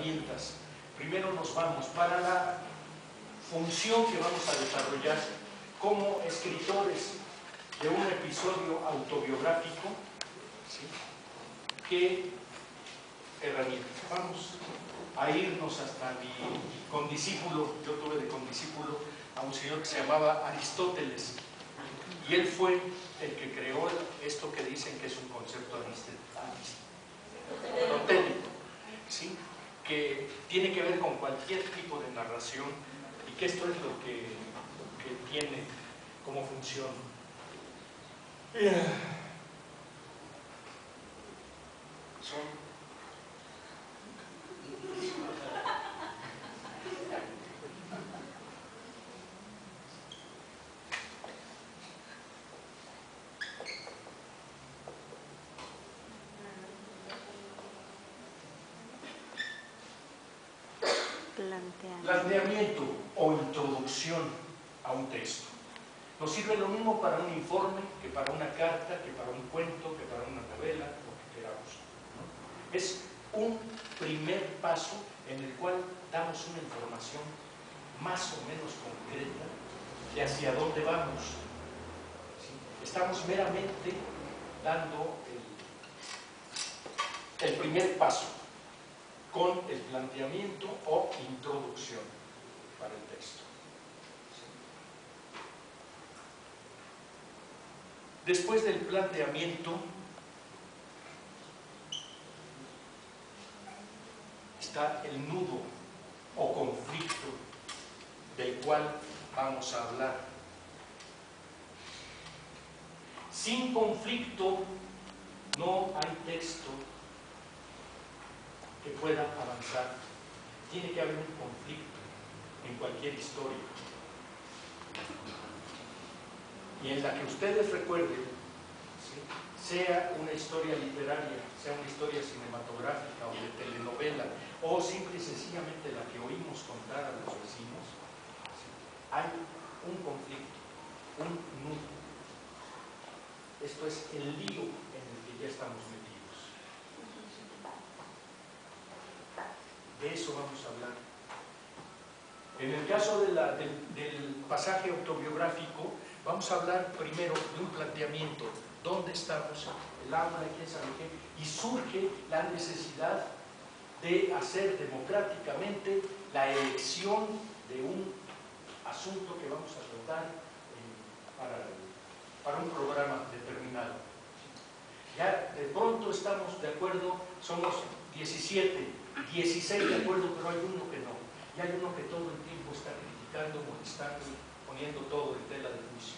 herramientas. Primero nos vamos para la función que vamos a desarrollar como escritores de un episodio autobiográfico, ¿sí? ¿Qué herramientas? Vamos a irnos hasta mi condiscípulo. Yo tuve de condiscípulo a un señor que se llamaba Aristóteles, y él fue el que creó esto que dicen que es un concepto aristotélico, ¿sí? Que tiene que ver con cualquier tipo de narración, y que esto es lo que tiene como función. Planteamiento o introducción a un texto. Nos sirve lo mismo para un informe que para una carta, que para un cuento, que para una novela, lo que queramos, ¿no? Es un primer paso en el cual damos una información más o menos concreta de hacia dónde vamos, ¿sí? Estamos meramente dando el primer paso con el planteamiento o introducción para el texto. Después del planteamiento está el nudo o conflicto del cual vamos a hablar. Sin conflicto no hay texto que pueda avanzar. Tiene que haber un conflicto en cualquier historia. Y en la que ustedes recuerden, ¿sí? Sea una historia literaria, sea una historia cinematográfica o de telenovela, o simple y sencillamente la que oímos contar a los vecinos, ¿sí? Hay un conflicto, un nudo. Esto es el lío en el que ya estamos metidos. De eso vamos a hablar. En el caso del pasaje autobiográfico, vamos a hablar primero de un planteamiento. ¿Dónde estamos? El aula, quién sabe qué. Y surge la necesidad de hacer democráticamente la elección de un asunto que vamos a tratar para un programa determinado. Ya de pronto estamos de acuerdo, somos 17, 16 de acuerdo, pero hay uno que no. Y hay uno que todo el tiempo está criticando, molestando, poniendo todo en tela de juicio.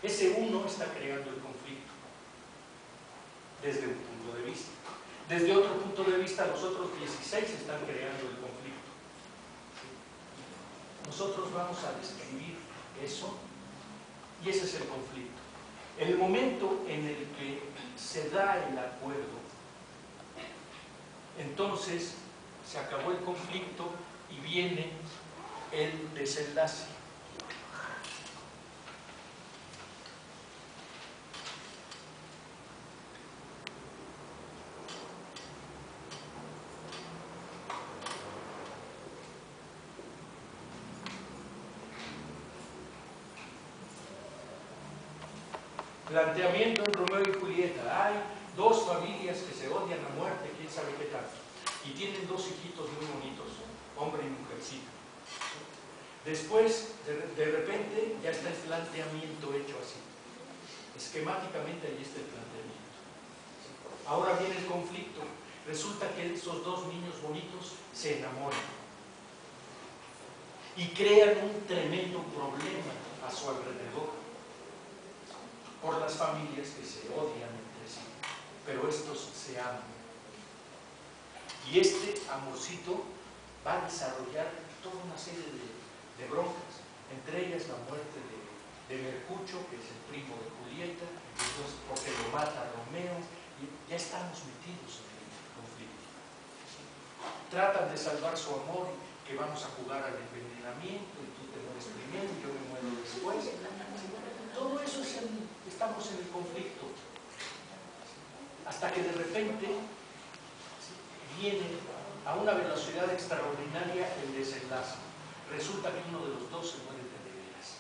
Ese uno está creando el conflicto desde un punto de vista. Desde otro punto de vista, los otros 16 están creando el conflicto. Nosotros vamos a describir eso, y ese es el conflicto. El momento en el que se da el acuerdo, entonces se acabó el conflicto y viene el desenlace. Planteamiento en Romeo y Julieta. Hay dos familias que se odian a muerte, quién sabe qué tanto, y tienen dos hijitos muy bonitos, hombre y mujercita. Después, de repente, ya está el planteamiento hecho así. Esquemáticamente ahí está el planteamiento. Ahora viene el conflicto. Resulta que esos dos niños bonitos se enamoran y crean un tremendo problema a su alrededor por las familias que se odian entre sí, pero estos se aman. Y este amorcito va a desarrollar toda una serie de broncas, entre ellas la muerte de Mercucho, que es el primo de Julieta, entonces porque lo mata Romeo, y ya estamos metidos en el conflicto. Tratan de salvar su amor, que vamos a jugar al envenenamiento, y tú te mueres primero, y yo me muero después. Todo eso estamos en el conflicto, hasta que de repente viene a una velocidad extraordinaria el desenlace. Resulta que uno de los dos se muere de veras.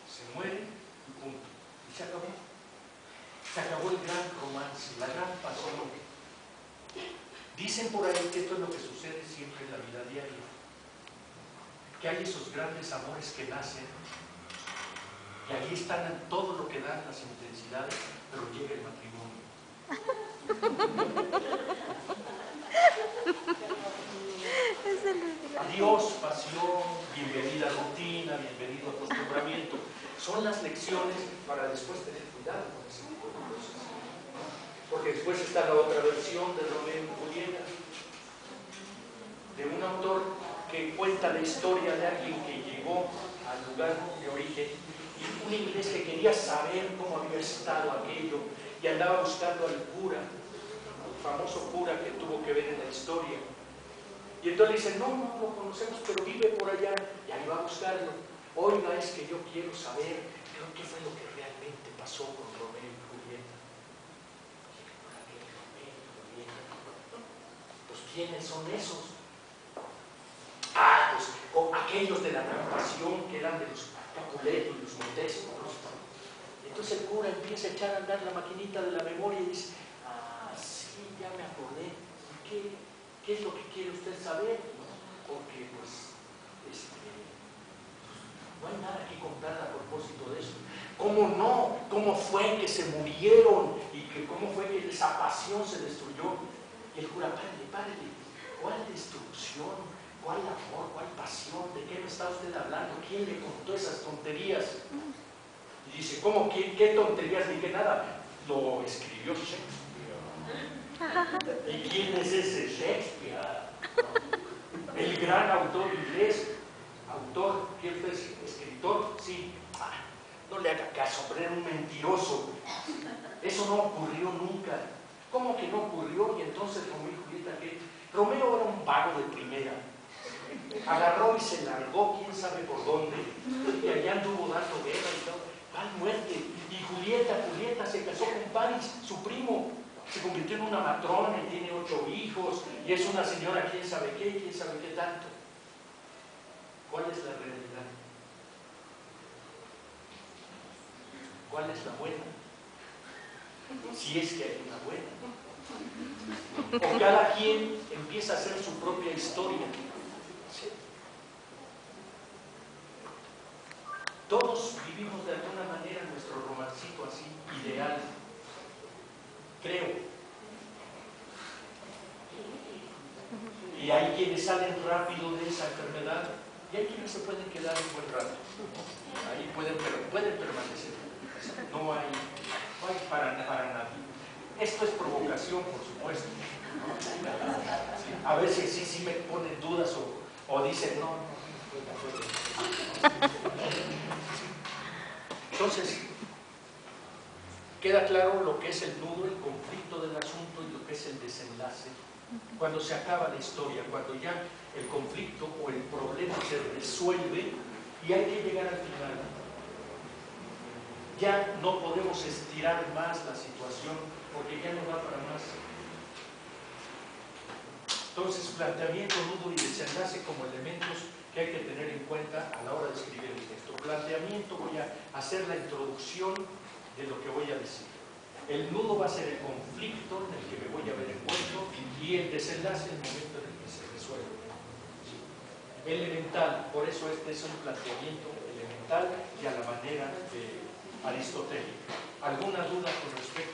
Se muere y punto. Y se acabó. Se acabó el gran romance, la gran pasión. Dicen por ahí que esto es lo que sucede siempre en la vida diaria. Que hay esos grandes amores que nacen y ahí están todo lo que dan las intensidades, pero llega el matrimonio. Adiós pasión, bienvenida rutina, bienvenido acostumbramiento. Son las lecciones para después tener cuidado con ese tipo de cosas. Porque después está la otra versión de Romeo y Julieta, de un autor que cuenta la historia de alguien que llegó al lugar de origen y un inglés que quería saber cómo había estado aquello y andaba buscando al cura, el famoso cura que tuvo que ver en la historia. Y entonces le dice, no lo conocemos, pero vive por allá, y ahí va a buscarlo. Oiga, es que yo quiero saber, pero ¿qué fue lo que realmente pasó con Romeo y Julieta? Pues ¿quiénes son esos? Ah, pues aquellos de la gran pasión que eran de los Capuletos, los Montescos. Entonces el cura empieza a echar a andar la maquinita de la memoria y dice, ah, sí, ya me acordé. ¿Qué es lo que quiere usted saber? Porque pues, no hay nada que contar a propósito de eso. ¿Cómo no? ¿Cómo fue que se murieron? ¿Y que cómo fue que esa pasión se destruyó? Y el cura, párale, ¿cuál destrucción? ¿Cuál amor? ¿Cuál pasión? ¿De qué me está usted hablando? ¿Quién le contó esas tonterías? Y dice, ¿cómo? ¿Qué tonterías? Ni que nada. Lo escribió Shakespeare. ¿Y quién es ese Shakespeare? El gran autor inglés. Autor, ¿quién fue? ¿Escritor? Sí. No le haga caso, pero era un mentiroso. Eso no ocurrió nunca. ¿Cómo que no ocurrió? Y entonces Romeo y Julieta, ¿qué? Romeo era un vago de primera. Agarró y se largó, quién sabe por dónde. Y allá anduvo dando guerra y todo. ¡Mal muerte! Y Julieta se casó con Paris, su primo. Se convirtió en una matrona y tiene 8 hijos. Y es una señora, quién sabe qué tanto. ¿Cuál es la realidad? ¿Cuál es la buena? Si es que hay una buena. O cada quien empieza a hacer su propia historia. Todos vivimos de alguna manera nuestro romancito así, ideal. Creo. Y hay quienes salen rápido de esa enfermedad y hay quienes se pueden quedar un buen rato. Ahí pueden permanecer. No hay para nadie. Esto es provocación, por supuesto. A veces sí me ponen dudas o dicen no. Entonces, queda claro lo que es el nudo, el conflicto del asunto y lo que es el desenlace. Cuando se acaba la historia, cuando ya el conflicto o el problema se resuelve y hay que llegar al final. Ya no podemos estirar más la situación porque ya no va para más. Entonces, planteamiento, nudo y desenlace como elementos que hay que tener en cuenta a la hora de escribir el texto. Planteamiento, voy a hacer la introducción de lo que voy a decir. El nudo va a ser el conflicto en el que me voy a ver envuelto y el desenlace el momento en el que se resuelve. Elemental, por eso este es un planteamiento elemental y a la manera de Aristóteles. ¿Alguna duda con respecto